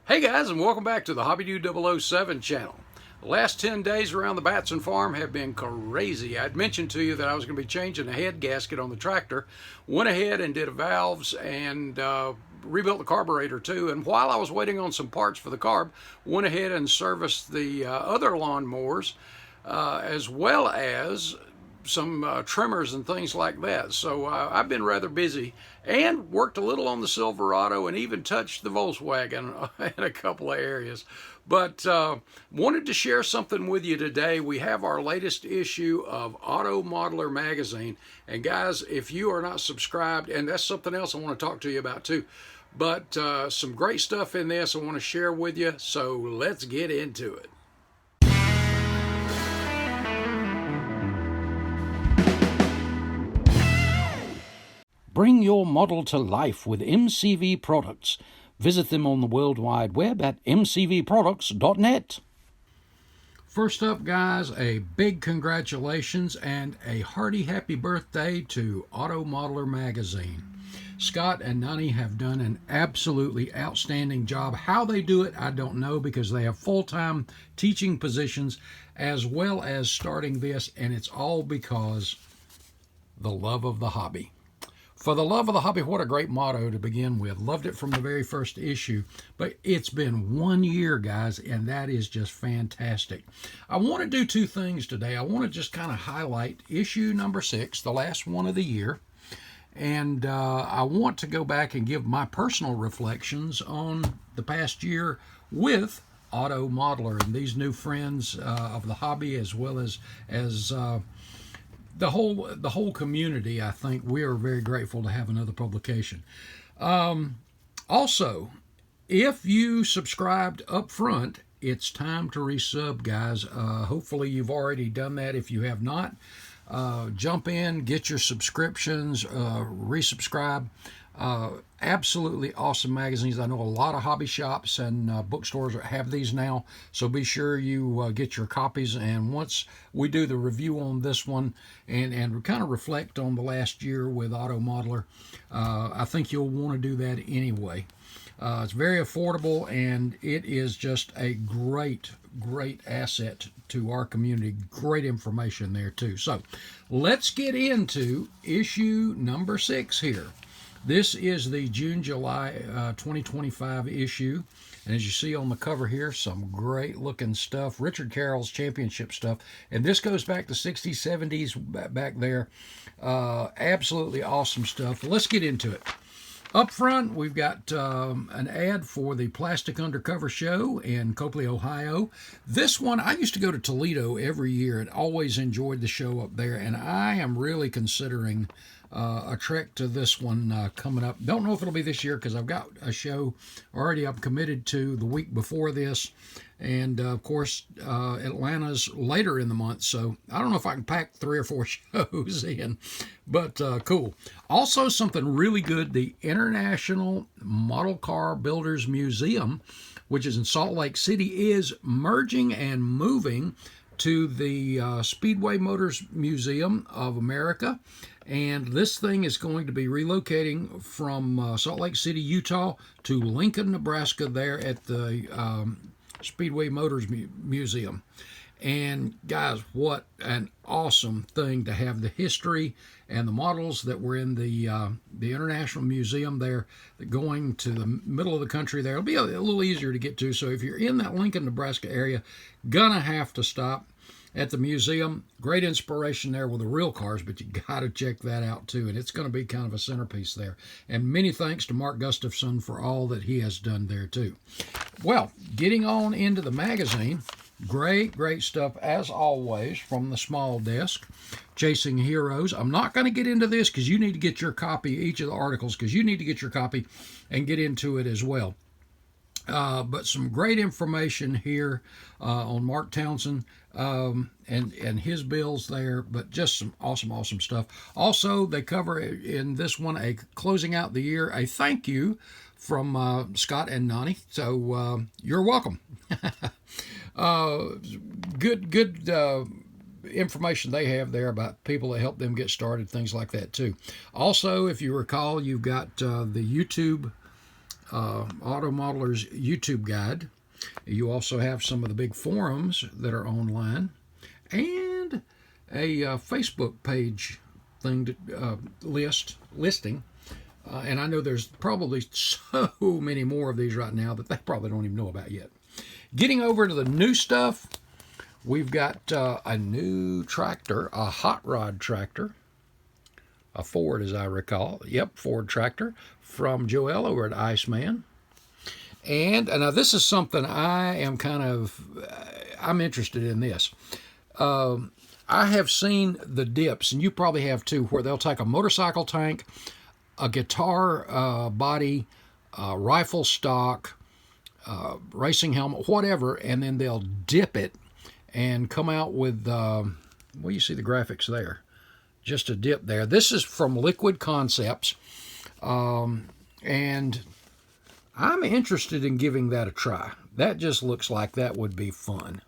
Hey guys, and welcome back to the HobbyDude 007 channel. The last 10 days around the Batson farm have been crazy. I'd mentioned to you that I was going to be changing the head gasket on the tractor. Went ahead and did valves and rebuilt the carburetor too. And while I was waiting on some parts for the carb, went ahead and serviced the other lawnmowers as well as some trimmers and things like that. So I've been rather busy and worked a little on the Silverado and even touched the Volkswagen in a couple of areas. But wanted to share something with you today. We have our latest issue of AutoModeler magazine. And guys, if you are not subscribed, and that's something else I want to talk to you about too, but some great stuff in this I want to share with you. So let's get into it. Bring your model to life with MCV products. Visit them on the World Wide Web at mcvproducts.net. First up, guys, a big congratulations and a hearty happy birthday to AutoModeler magazine. Scott and Nani have done an absolutely outstanding job. How they do it, I don't know, because they have full-time teaching positions as well as starting this, and it's all because the love of the hobby. For the love of the hobby, what a great motto to begin with. Loved it from the very first issue. But it's been 1 year, guys, and that is just fantastic. I want to do two things today. I want to just kind of highlight issue number 6, the last one of the year. And I want to go back and give my personal reflections on the past year with AutoModeler and these new friends of the hobby, as well as the whole community. I think we are very grateful to have another publication. Also, if you subscribed up front, it's time to resub, guys. Hopefully you've already done that. If you have not, jump in, get your subscriptions, resubscribe. Absolutely awesome magazines. I know a lot of hobby shops and bookstores have these now, so be sure you get your copies. And once we do the review on this one and kind of reflect on the last year with AutoModeler, I think you'll want to do that anyway. It's very affordable, and it is just a great asset to our community. Great information there too. So let's get into issue number 6 here. This is the June-July 2025 issue. And as you see on the cover here, some great looking stuff. Richard Carroll's championship stuff. And this goes back to 60s, 70s back there. Absolutely awesome stuff. Let's get into it. Up front, we've got an ad for the Plastic Undercover Show in Copley, Ohio. This one, I used to go to Toledo every year and always enjoyed the show up there. And I am really considering a trek to this one coming up. Don't know if it'll be this year because I've got a show already I'm committed to the week before this. And, of course, Atlanta's later in the month, so I don't know if I can pack 3 or 4 shows in, but cool. Also, something really good, the International Model Car Builders Museum, which is in Salt Lake City, is merging and moving to the Speedway Motors Museum of America. And this thing is going to be relocating from Salt Lake City, Utah to Lincoln, Nebraska, there at the Speedway Motors Museum. And guys, what an awesome thing to have the history and the models that were in the International Museum there, going to the middle of the country there. It'll be a little easier to get to. So if you're in that Lincoln, Nebraska area, gonna have to stop at the museum. Great inspiration there with the real cars, but you got to check that out too. And it's going to be kind of a centerpiece there. And many thanks to Mark Gustafson for all that he has done there too. Well, getting on into the magazine, great stuff as always from the small desk. Chasing Heroes. I'm not going to get into this because you need to get your copy, each of the articles, because you need to get your copy and get into it as well. But some great information here on Mark Townsend and his bills there, but just some awesome stuff. Also, they cover in this one a closing out the year, a thank you from Scott and Nani. So you're welcome. Good information they have there about people that help them get started, things like that too. Also, if you recall, you've got the YouTube AutoModeler's YouTube guide. You also have some of the big forums that are online, and a Facebook page thing to, listing. And I know there's probably so many more of these right now that they probably don't even know about yet. Getting over to the new stuff, we've got a new tractor, a hot rod tractor, a Ford as I recall. Yep, Ford tractor from Joel over at Iceman. And now this is something I am I'm interested in this. I have seen the dips, and you probably have too, where they'll take a motorcycle tank, a guitar body, rifle stock, racing helmet, whatever, and then they'll dip it and come out with, well, you see the graphics there, just a dip there. This is from Liquid Concepts, and I'm interested in giving that a try. That just looks like that would be fun.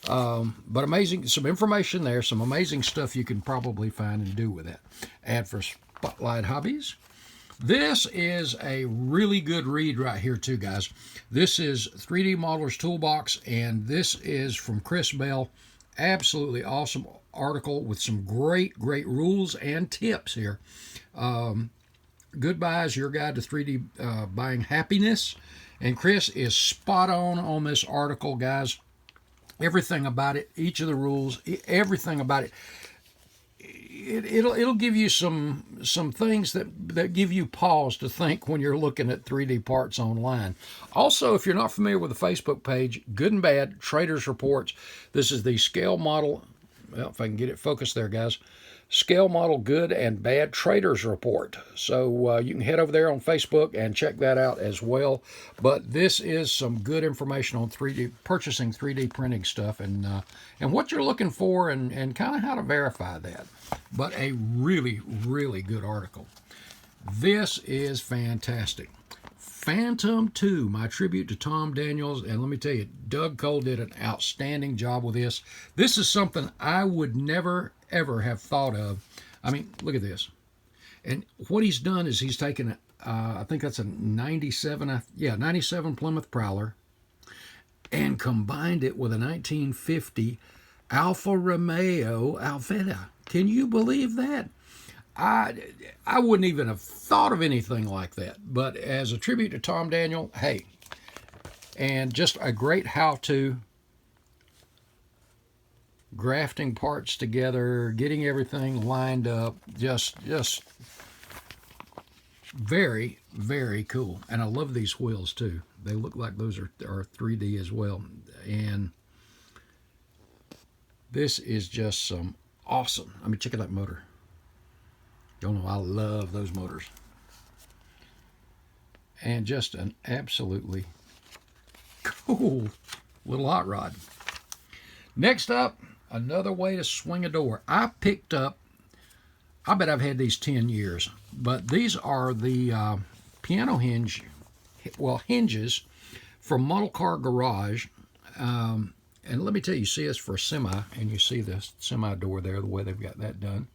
But amazing, some information there, some amazing stuff you can probably find and do with that. Ad for Spotlight Hobbies. This is a really good read right here too, guys. This is 3D Modeler's Toolbox, and this is from Chris Bell. Absolutely awesome article with some great rules and tips here. Goodbye's Your Guide to 3D Buying Happiness. And Chris is spot on this article, guys. Everything about it, each of the rules, everything about it. It'll give you some things that give you pause to think when you're looking at 3D parts online. Also, if you're not familiar with the Facebook page, Good and Bad Traders Reports. This is the scale model. Well, if I can get it focused there, guys. Scale model Good and Bad Traders Report. So you can head over there on Facebook and check that out as well. But this is some good information on 3D purchasing 3D printing stuff and what you're looking for and kind of how to verify that. But a really good article. This is fantastic. Phantom 2, my tribute to Tom Daniels, and let me tell you, Doug Cole did an outstanding job with this. This is something I would never, ever have thought of. I mean, look at this. And what he's done is he's taken, I think that's a 97 Plymouth Prowler, and combined it with a 1950 Alfa Romeo Alfetta. Can you believe that? I wouldn't even have thought of anything like that. But as a tribute to Tom Daniel, hey, and just a great how-to, grafting parts together, getting everything lined up, just very cool. And I love these wheels too. They look like those are 3D as well. And this is just some awesome. I mean, check out that motor. Y'all know I love those motors. And just an absolutely cool little hot rod. Next up, another way to swing a door. I picked up, I bet I've had these 10 years, but these are the piano hinges from Model Car Garage. And let me tell you, see this for a semi, and you see the semi door there, the way they've got that done.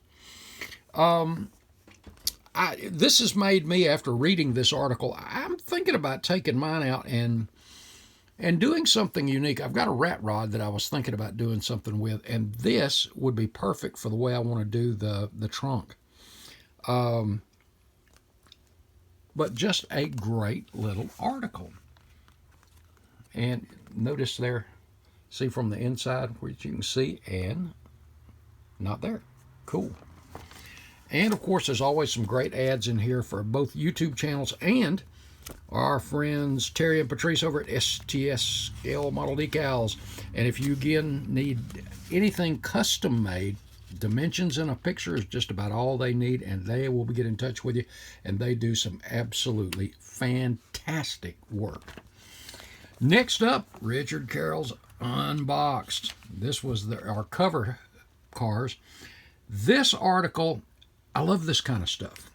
This has made me, after reading this article, I'm thinking about taking mine out and doing something unique. I've got a rat rod that I was thinking about doing something with, and this would be perfect for the way I want to do the trunk. But just a great little article. And notice there, see from the inside, which you can see, and not there. Cool. And of course, there's always some great ads in here for both YouTube channels and our friends Terry and Patrice over at STS Scale Model Decals. And if you again need anything custom made, dimensions in a picture is just about all they need, and they will get in touch with you, and they do some absolutely fantastic work. Next up, Richard Carroll's Unboxed. This was our cover cars. This article, I love this kind of stuff.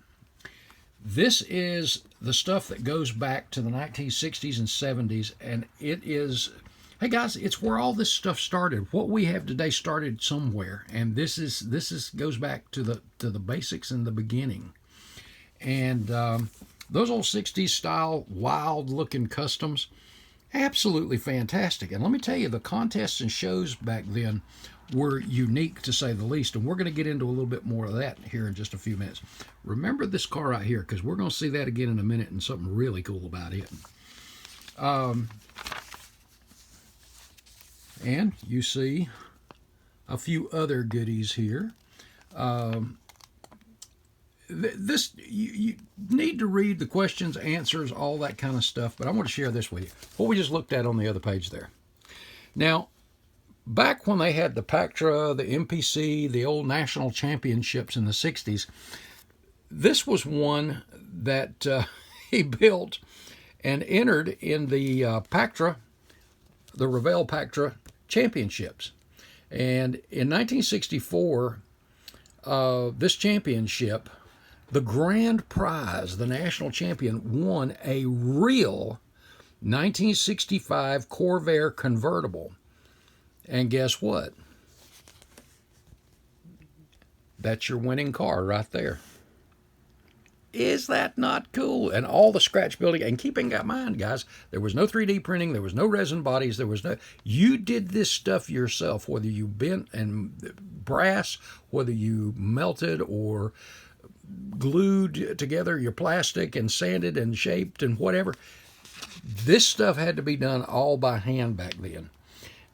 This is the stuff that goes back to the 1960s and 70s, and it is, hey guys, it's where all this stuff started. What we have today started somewhere, and this goes back to the basics in the beginning. And those old 60s style, wild looking customs, absolutely fantastic. And let me tell you, the contests and shows back then were unique, to say the least. And we're going to get into a little bit more of that here in just a few minutes. Remember this car right here, because we're going to see that again in a minute, and something really cool about it. And you see a few other goodies here. You need to read the questions, answers, all that kind of stuff, but I want to share this with you. What we just looked at on the other page there. Now, back when they had the Pactra, the MPC, the old national championships in the 60s, this was one that he built and entered in the Pactra, the Revell Pactra championships. And in 1964, this championship, the grand prize, the national champion, won a real 1965 Corvair convertible. And guess what? That's your winning car right there. Is that not cool? And all the scratch building, and keeping in mind, guys, there was no 3D printing, there was no resin bodies, there was no, you did this stuff yourself, whether you bent and brass, whether you melted or glued together your plastic and sanded and shaped and whatever. This stuff had to be done all by hand back then.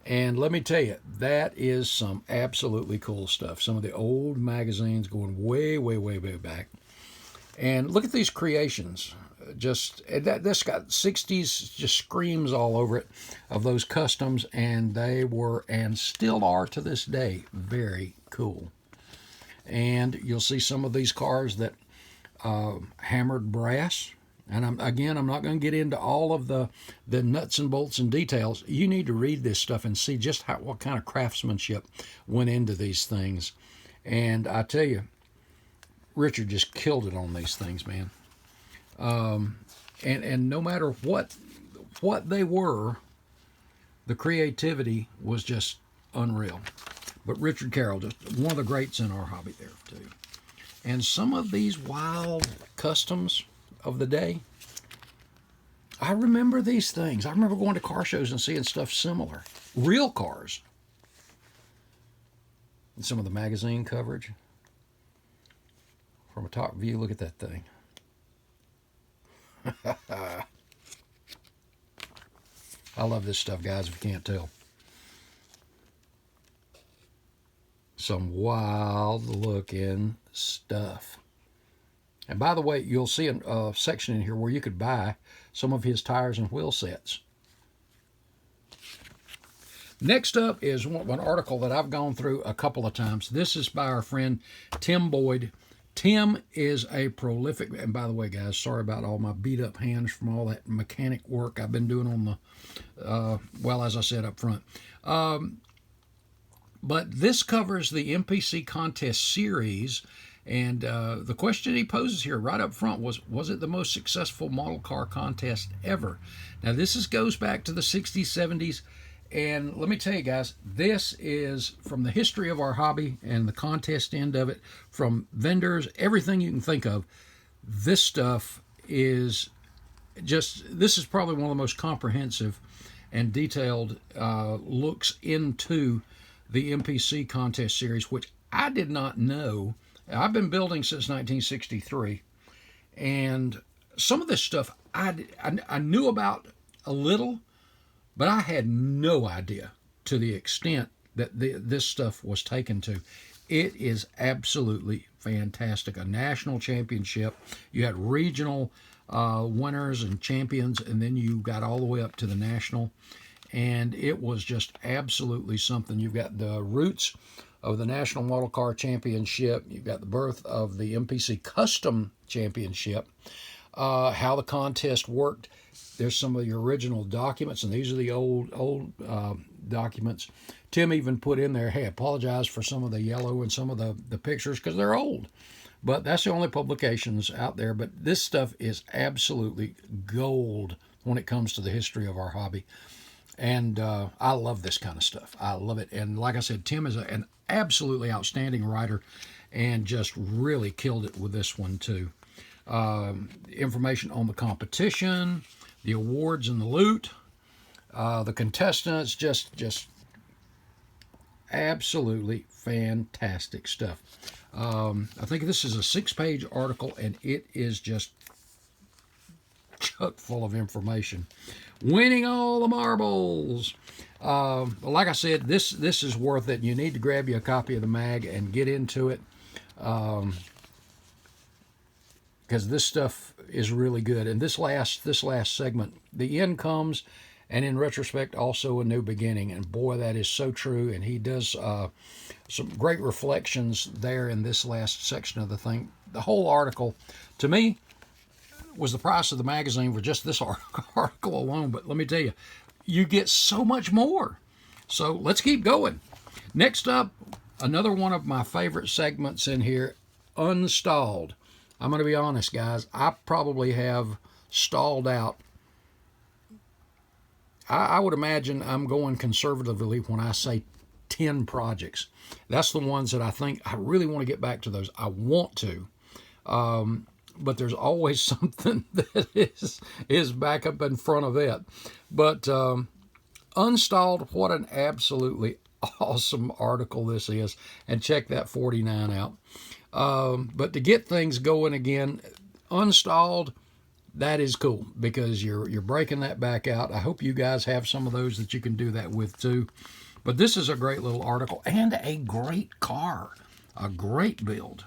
And let me tell you, that is some absolutely cool stuff. Some of the old magazines going way, way, way, way back. And look at these creations. Just this got 60s just screams all over it of those customs, and they were and still are to this day very cool. And you'll see some of these cars that hammered brass. And I'm not going to get into all of the nuts and bolts and details. You need to read this stuff and see just what kind of craftsmanship went into these things. And I tell you, Richard just killed it on these things, man. And no matter what they were, the creativity was just unreal. But Richard Carroll, just one of the greats in our hobby there too. And some of these wild customs of the day, I remember these things. I remember going to car shows and seeing stuff similar. Real cars. And some of the magazine coverage. From a top view, look at that thing. I love this stuff, guys, if you can't tell. Some wild looking stuff. And by the way, you'll see a section in here where you could buy some of his tires and wheel sets. Next up is one article that I've gone through a couple of times. This is by our friend Tim Boyd. Tim is a prolific, and by the way, guys, sorry about all my beat up hands from all that mechanic work I've been doing on the, well, as I said up front. But this covers the MPC contest series. And the question he poses here right up front was it the most successful model car contest ever? Now, this goes back to the 60s, 70s. And let me tell you, guys, this is from the history of our hobby and the contest end of it, from vendors, everything you can think of. This stuff is just, this is probably one of the most comprehensive and detailed looks into the MPC contest series, which I did not know. I've been building since 1963, and some of this stuff I knew about a little, but I had no idea to the extent that this stuff was taken to. It is absolutely fantastic. A national championship. You had regional winners and champions, and then you got all the way up to the national, and it was just absolutely something. You've got the roots of the National Model Car Championship. You've got the birth of the MPC Custom Championship, how the contest worked. There's some of the original documents, and these are the old documents. Tim even put in there, hey, apologize for some of the yellow and some of the pictures because they're old. But that's the only publications out there. But this stuff is absolutely gold when it comes to the history of our hobby. And I love this kind of stuff. I love it. And like I said, Tim is an absolutely outstanding writer and just really killed it with this one too. information on the competition, the awards and the loot, the contestants, just absolutely fantastic stuff. I think this is a 6-page article, and it is just chock full of information. Winning all the marbles. Like I said, this is worth it. You need to grab you a copy of the mag and get into it, because this stuff is really good. And this last segment, the end comes, and in retrospect, also a new beginning. And boy, that is so true. And he does some great reflections there in this last section of the thing. The whole article, to me, was the price of the magazine for just this article alone. But let me tell you, you get so much more. So let's keep going. Next up, another one of my favorite segments in here, unstalled. I'm going to be honest, guys. I probably have stalled out. I would imagine I'm going conservatively when I say 10 projects. That's the ones that I think I really want to get back to those. I want to. But there's always something that is back up in front of it. But unstalled, what an absolutely awesome article this is. And check that 49 out. But to get things going again, unstalled, that is cool, because you're breaking that back out. I hope you guys have some of those that you can do that with too. But this is a great little article and a great car, a great build.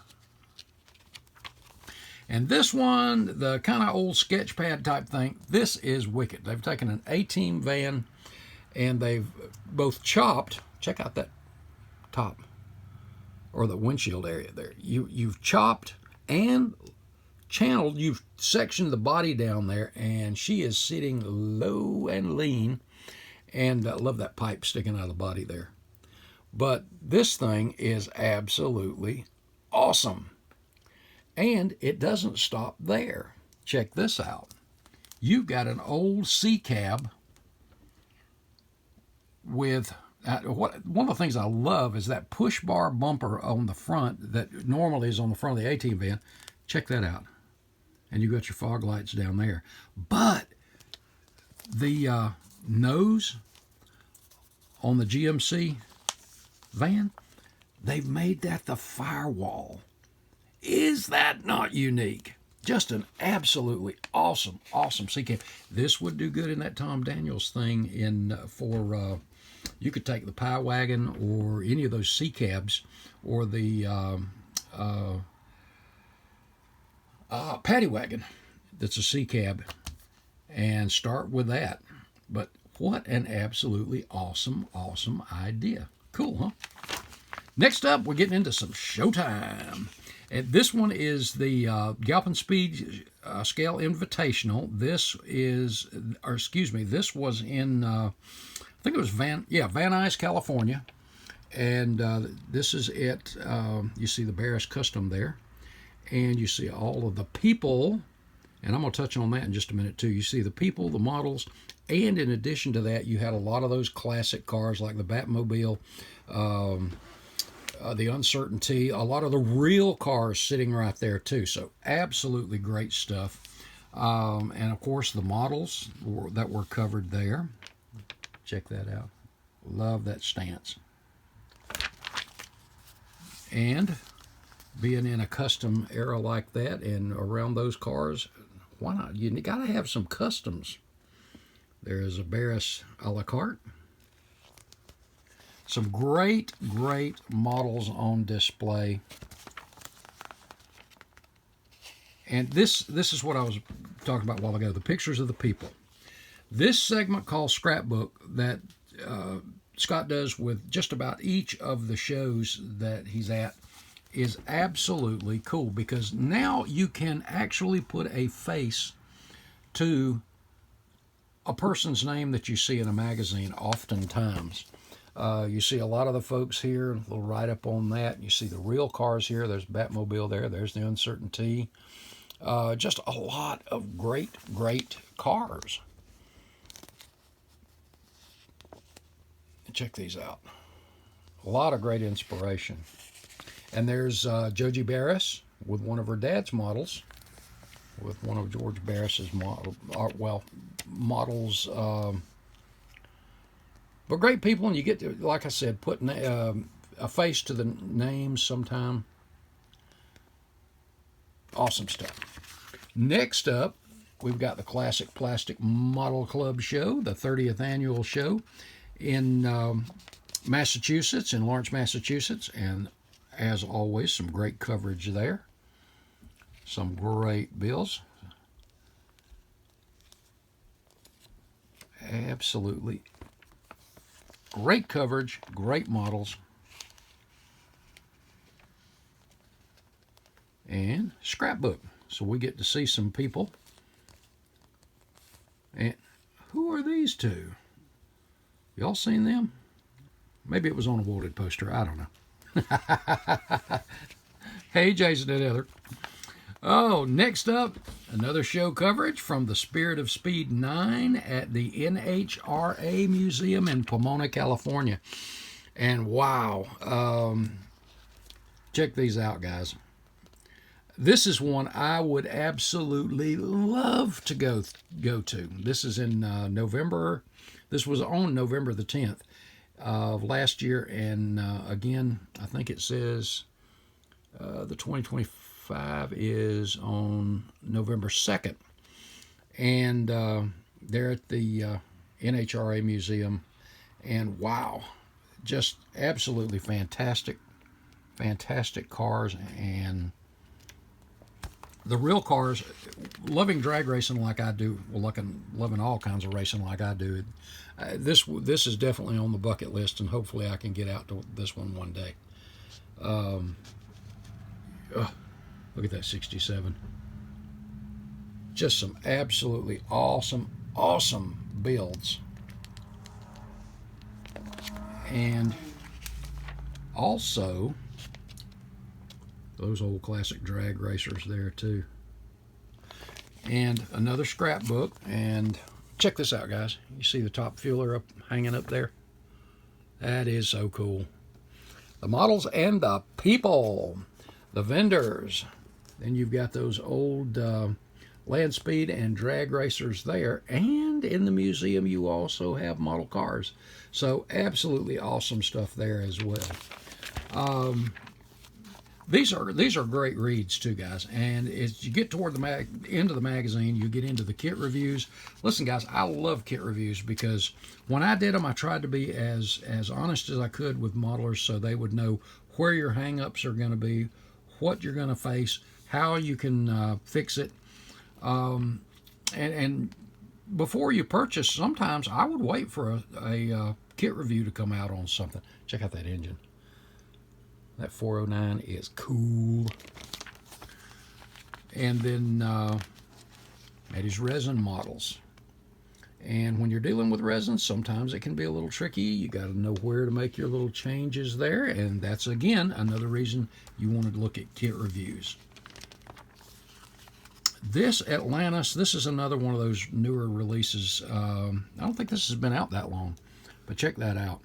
And this one, the kind of old sketch pad type thing, this is wicked. They've taken an A-Team van and they've both chopped. Check out that top, or the windshield area there. You've chopped and channeled, you've sectioned the body down there, and she is sitting low and lean, and I love that pipe sticking out of the body there. But this thing is absolutely awesome, and it doesn't stop there. Check this out. You've got an old C cab with one of the things I love is that push bar bumper on the front that normally is on the front of the A-Team van. Check that out. And you got your fog lights down there. But the nose on the GMC van, they've made that the firewall. Is that not unique? Just an absolutely awesome sea cab. This would do good in that Tom Daniels thing for you could take the Pie Wagon or any of those sea cabs, or the Paddy Wagon that's a sea cab, and start with that. But what an absolutely awesome idea. Cool, huh? Next up, we're getting into some showtime. And this one is the Galpin Speed Scale Invitational. This was in, I think it was Van Nuys, California. And this is it. You see the Barris Custom there. And you see all of the people, and I'm going to touch on that in just a minute too. You see the people, the models, and in addition to that, you had a lot of those classic cars like the Batmobile, the Uncertainty, a lot of the real cars sitting right there too. So absolutely great stuff. And of course the models that were covered there. Check that out. Love that stance. And being in a custom era like that and around those cars, why not? You got to have some customs. There is a Barris a la carte. Some great models on display. And this is what I was talking about a while ago, the pictures of the people. This segment called Scrapbook that Scott does with just about each of the shows that he's at is absolutely cool, because now you can actually put a face to a person's name that you see in a magazine oftentimes. You see a lot of the folks here, a little write-up on that. You see the real cars here. There's Batmobile there. There's the Uncertainty. Just a lot of great cars. Check these out. A lot of great inspiration. And there's Joji Barris with one of her dad's models. with one of George Barris's models. But great people, and you get to, like I said, put a face to the names sometime. Awesome stuff. Next up, we've got the Classic Plastic Model Club show, the 30th annual show in Massachusetts, in Lawrence, Massachusetts, and as always, some great coverage there. Some great bills. Absolutely great coverage, great models. And scrapbook. So we get to see some people. And who are these two? Y'all seen them? Maybe it was on a wanted poster. I don't know. Hey, Jason and Heather. Oh, next up, another show coverage from the Spirit of Speed 9 at the NHRA Museum in Pomona, California. And wow, check these out, guys. This is one I would absolutely love to go to. This is in November. This was on November the 10th of last year. And again, I think it says the 2025 is on November 2nd. And they're at the NHRA Museum. And wow, just absolutely fantastic, fantastic cars. And the real cars, loving drag racing like I do, well, loving all kinds of racing like I do, this is definitely on the bucket list, and hopefully I can get out to this one day. Look at that 67. Just some absolutely awesome builds. And also those old classic drag racers there too. And another scrapbook. And check this out, guys. You see the top fueler hanging up there? That is so cool. The models and the people, the vendors. Then you've got those old land speed and drag racers there. And in the museum, you also have model cars. So absolutely awesome stuff there as well. These are great reads too, guys. And as you get toward the end of the magazine, you get into the kit reviews. Listen, guys, I love kit reviews because when I did them, I tried to be as honest as I could with modelers so they would know where your hang-ups are going to be, what you're going to face, how you can fix it. And before you purchase, sometimes I would wait for a kit review to come out on something. Check out that engine. That 409 is cool. And then Eddie's resin models. And when you're dealing with resin, sometimes it can be a little tricky. You got to know where to make your little changes there. And that's, again, another reason you want to look at kit reviews. This Atlantis, this is another one of those newer releases. I don't think this has been out that long, but check that out.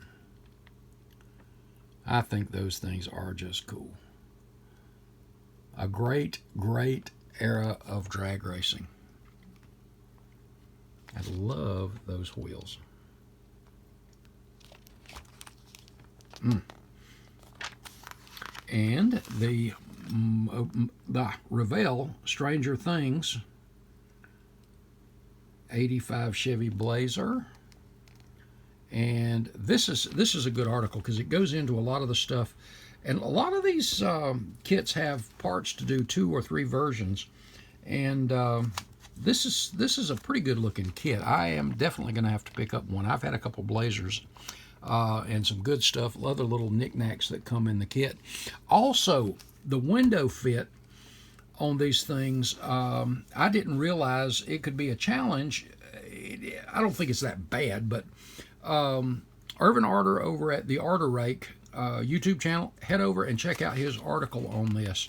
I think those things are just cool. A great, great era of drag racing. I love those wheels. And the Revell Stranger Things 85 Chevy Blazer. And this is a good article because it goes into a lot of the stuff, and a lot of these kits have parts to do 2 or 3 versions, and this is a pretty good looking kit. I am definitely going to have to pick up one. I've had a couple Blazers and some good stuff, other little knickknacks that come in the kit. Also, the window fit on these things, I didn't realize it could be a challenge. I don't think it's that bad, but Irvin Arter over at the Arter Rake YouTube channel, head over and check out his article on this.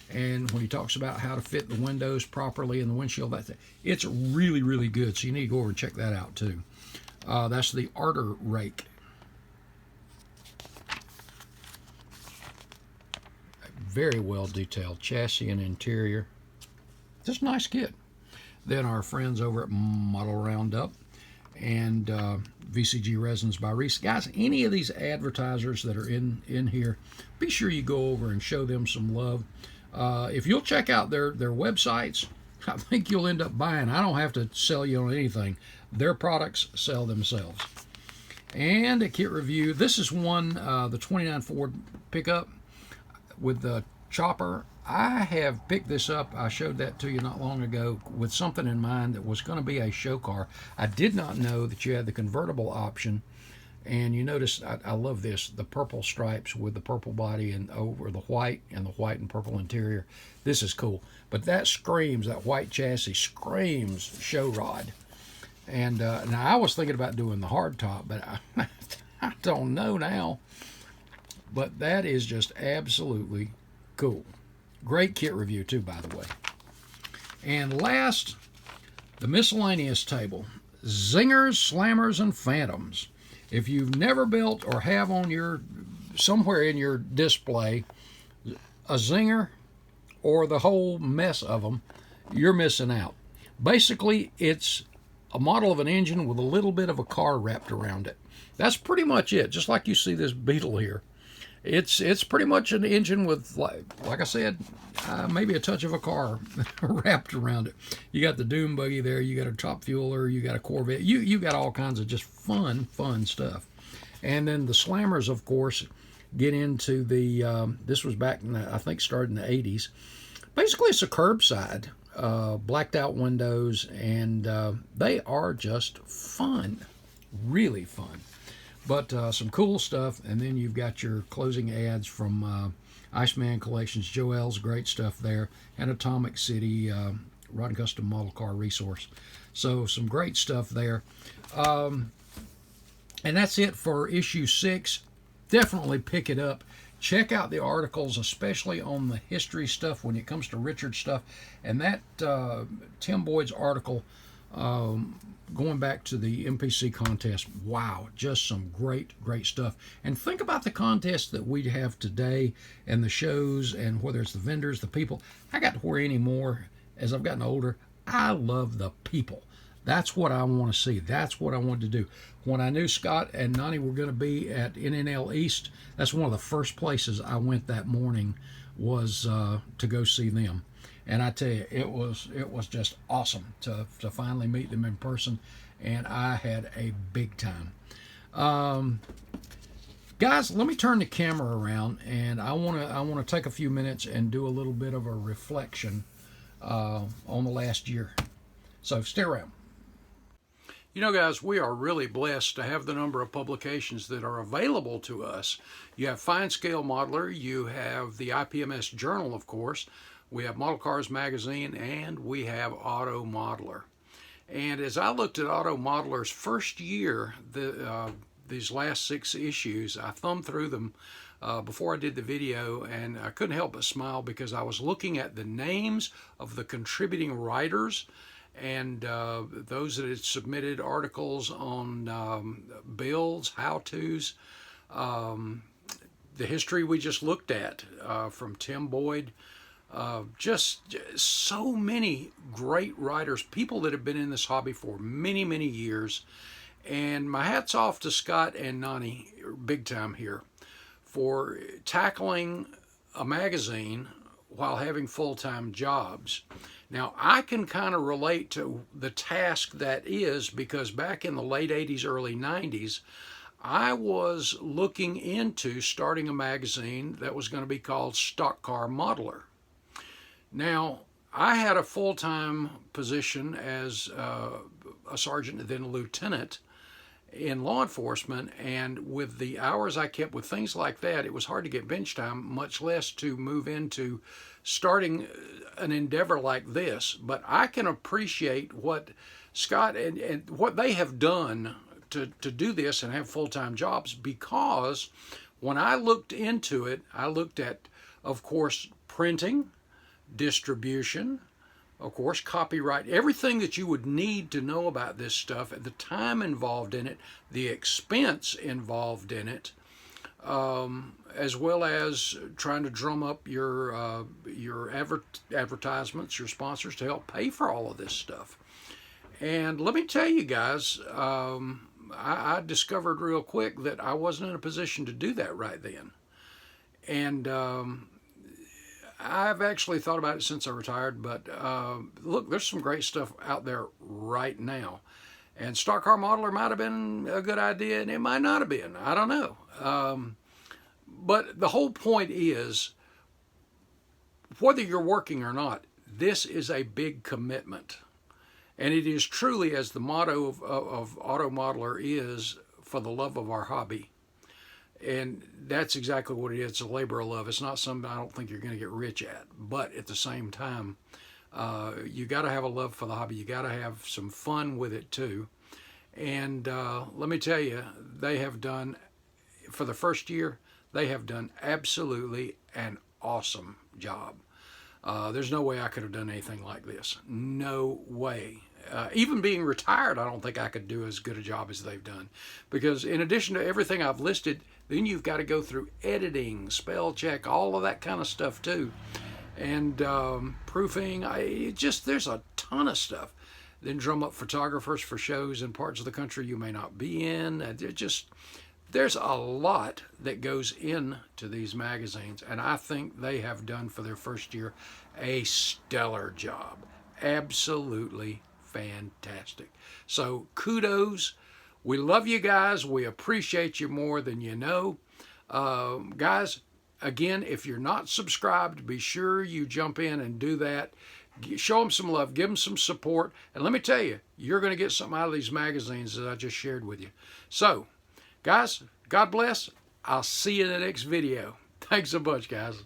And when he talks about how to fit the windows properly in the windshield, it's really, really good. So you need to go over and check that out too. That's the Arter Rake. Very well detailed chassis and interior. just a nice kit. Then our friends over at Model Roundup and VCG Resins by Reese. Guys, any of these advertisers that are in here, be sure you go over and show them some love. If you'll check out their websites, I think you'll end up buying. I don't have to sell you on anything. Their products sell themselves. And a kit review. This is one, the 29 Ford pickup with the chopper. I have picked this up. I showed that to you not long ago with something in mind that was going to be a show car. I did not know that you had the convertible option. And you notice, I love this, the purple stripes with the purple body and over the white and purple interior. This is cool. But that screams, that white chassis screams show rod. And now I was thinking about doing the hard top, but I don't know now. But that is just absolutely cool. Great kit review too, by the way. And last, the miscellaneous table. Zingers, slammers, and phantoms. If you've never built or have on your, somewhere in your display, a zinger or the whole mess of them, you're missing out. Basically, it's a model of an engine with a little bit of a car wrapped around it. That's pretty much it, just like you see this Beetle here. It's pretty much an engine with, like I said, maybe a touch of a car wrapped around it. You got the Doom buggy there, you got a top fueler, you got a Corvette, you got all kinds of just fun stuff. And then the slammers, of course, get into the, this was back in the, I think started in the 80s. Basically, it's a curbside, blacked out windows, and they are just fun, really fun. But some cool stuff, and then you've got your closing ads from Iceman Collections, Joel's great stuff there, and Atomic City, Rod and Custom Model Car Resource. So some great stuff there. And that's it for issue 6. Definitely pick it up. Check out the articles, especially on the history stuff when it comes to Richard stuff. And that Tim Boyd's article, going back to the MPC contest, wow, just some great stuff. And think about the contests that we have today and the shows, and whether it's the vendors, the people. I got to where anymore, as I've gotten older, I love the people. That's what I want to see. That's what I wanted to do. When I knew Scott and Nani were going to be at NNL East, that's one of the first places I went that morning, was to go see them. And I tell you, it was just awesome to finally meet them in person, and I had a big time. Guys, let me turn the camera around, and I want to take a few minutes and do a little bit of a reflection on the last year. So stay around. You know, guys, we are really blessed to have the number of publications that are available to us. You have Fine Scale Modeler, you have the IPMS Journal, of course. We have Model Cars Magazine, and we have AutoModeler. And as I looked at AutoModeler's first year, these last 6 issues, I thumbed through them before I did the video, and I couldn't help but smile because I was looking at the names of the contributing writers and those that had submitted articles on builds, how-tos, the history we just looked at from Tim Boyd. Just so many great writers, people that have been in this hobby for many years. And my hat's off to Scott and Nani, big time here, for tackling a magazine while having full-time jobs. Now, I can kind of relate to the task that is, because back in the late 80s, early 90s, I was looking into starting a magazine that was going to be called Stock Car Modeler. Now, I had a full-time position as a sergeant and then a lieutenant in law enforcement, and with the hours I kept with things like that, it was hard to get bench time, much less to move into starting an endeavor like this. But I can appreciate what Scott and what they have done to do this and have full-time jobs, because when I looked into it, I looked at, of course, printing, distribution, of course, copyright, everything that you would need to know about this stuff, the time involved in it, the expense involved in it, as well as trying to drum up your advertisements, your sponsors to help pay for all of this stuff. And let me tell you guys, I discovered real quick that I wasn't in a position to do that right then. And I've actually thought about it since I retired, but look, there's some great stuff out there right now. And Stock Car Modeler might have been a good idea, and it might not have been. I don't know. But the whole point is, whether you're working or not, this is a big commitment. And it is truly, as the motto of AutoModeler is, for the love of our hobby. And that's exactly what it is. It's a labor of love. It's not something I don't think you're going to get rich at. But at the same time, you got to have a love for the hobby. You got to have some fun with it too. And let me tell you, they have done, for the first year, they have done absolutely an awesome job. There's no way I could have done anything like this. No way. Even being retired, I don't think I could do as good a job as they've done. Because in addition to everything I've listed, then you've got to go through editing, spell check, all of that kind of stuff too. And proofing, there's a ton of stuff. Then drum up photographers for shows in parts of the country you may not be in. There's a lot that goes into these magazines, and I think they have done for their first year a stellar job. Absolutely fantastic. So kudos. We love you guys. We appreciate you more than you know. Guys, again, if you're not subscribed, be sure you jump in and do that. Show them some love. Give them some support. And let me tell you, you're going to get something out of these magazines that I just shared with you. So, guys, God bless. I'll see you in the next video. Thanks a bunch, guys.